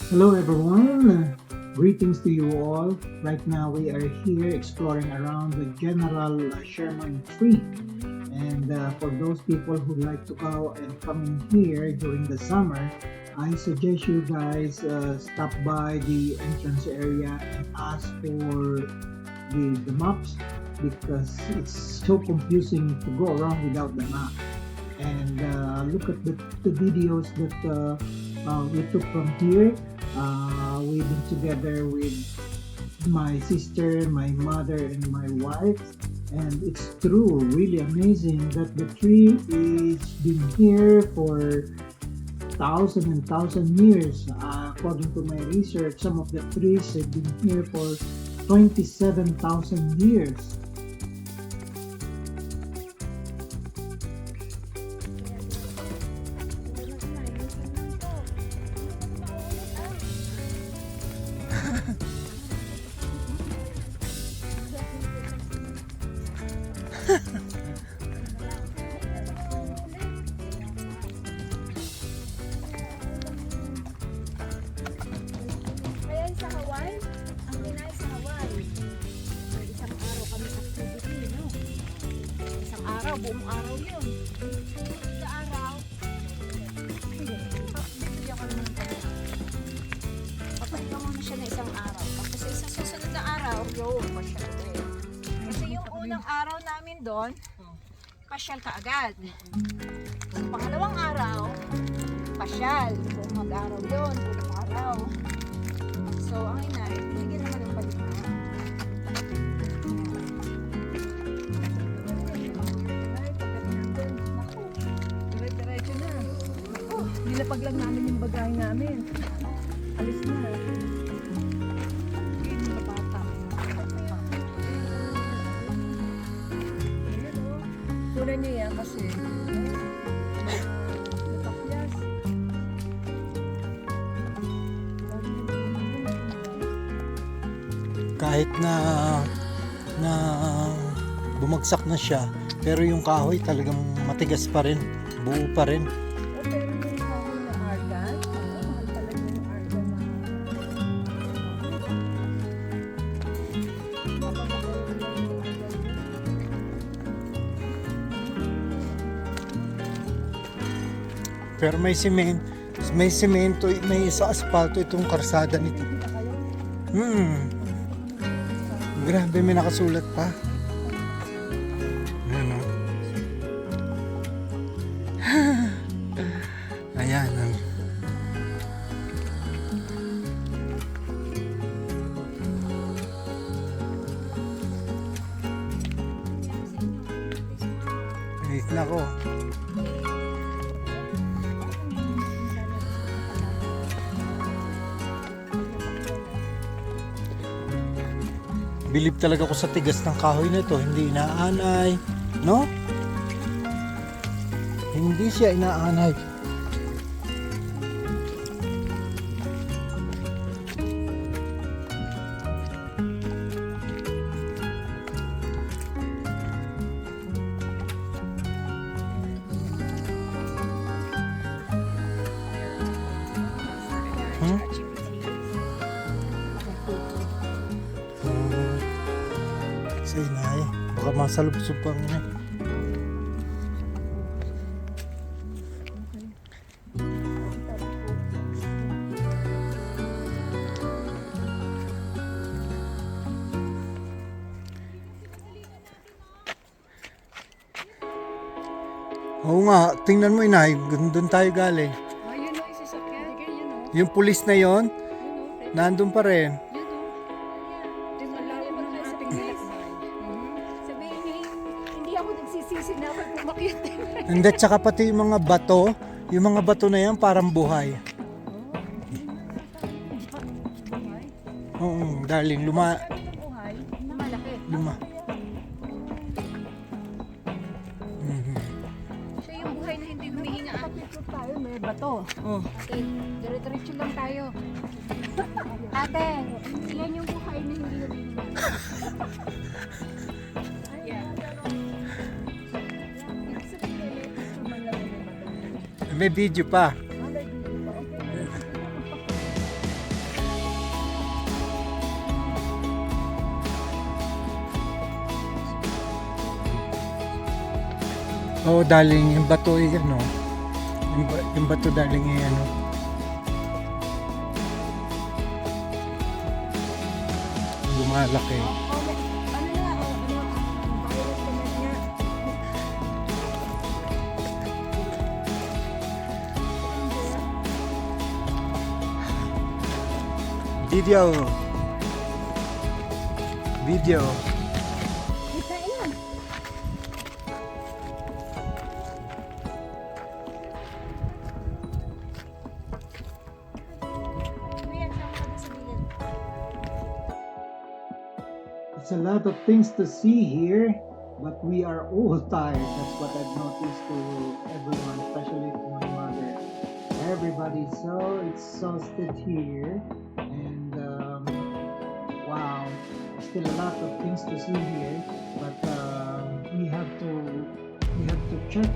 Hello everyone, greetings to you all. Right now we are here exploring around the General Sherman Tree. And for those people who like to go and come in here during the summer, I suggest you guys stop by the entrance area and ask for the maps because it's so confusing to go around without the map. And look at the videos that we took from here. We've been together with my sister, my mother, and my wife. And it's true, really amazing that the tree is been here for thousand and thousand years. According to my research, some of the trees have been here for 27,000 years. Kaya sa Hawaii, ang Pinay sa Hawaii, may isang araw kami sa activity, no? Isang araw, buong araw yun. Sa araw, bigyan ko naman ng pagkain. Papahinga muna siya na isang araw. Tapos sa isang susunod na araw, pasyal ulit. Kasi yung unang araw namin doon, pasyal ka agad. Sa pangalawang araw, pasyal. Buong mag-araw yun, buong araw. So, ang inay, sige naman ang palitan. Diretso na. Nilapag lang namin yung bagay namin. Alis na. Hindi na bata. Kunan niyo yan kasi natapyas. Kahit na bumagsak na siya, pero yung kahoy talagang matigas pa rin, buo pa rin. O pero yung kahoy na argan, mahal talaga yung argan na Pero may semento, may sa asfalto itong karsada nito. Grabe, may nakasulat pa. Ano? Ayan. Wait na ko. Bilib talaga ako sa tigas ng kahoy na to. Hindi inaanay. No? Hindi siya inaanay. Hmm? Sa inay. Baka masalubsog pa niya. Oo nga, tingnan mo inay, doon tayo galing. ayun o, isasakyan. Yun o. Yung pulis na yon, Yun o. nandun pa rin. Yun o. Ito malayo ng ating nilakbay. Sabihin niya, hindi ako nagsisisi na ako pumakyat. Hindi, tsaka pati yung mga bato na yan parang buhay. Oo, darling, Buhay. Malaki. luma. Mhm. Siya yung buhay na hindi humihinga. Kapit tayo, may bato. Oh. Ate, dire-diretso lang tayo. Ate, yan yung buhay na hindi humihinga. May video pa. Oh, darling, yung bato ay ano. Yung bato, darling, ay ano. Lumalaki. Ano na, virus comment nga. Video. Video. Kitain mo. Kuya, sama ka doon sa gilid. It's a lot of things to see here, but we are all tired. That's what I've noticed to everyone, especially to my mother. Everybody's so exhausted here, and wow, still a lot of things to see here. But we have to check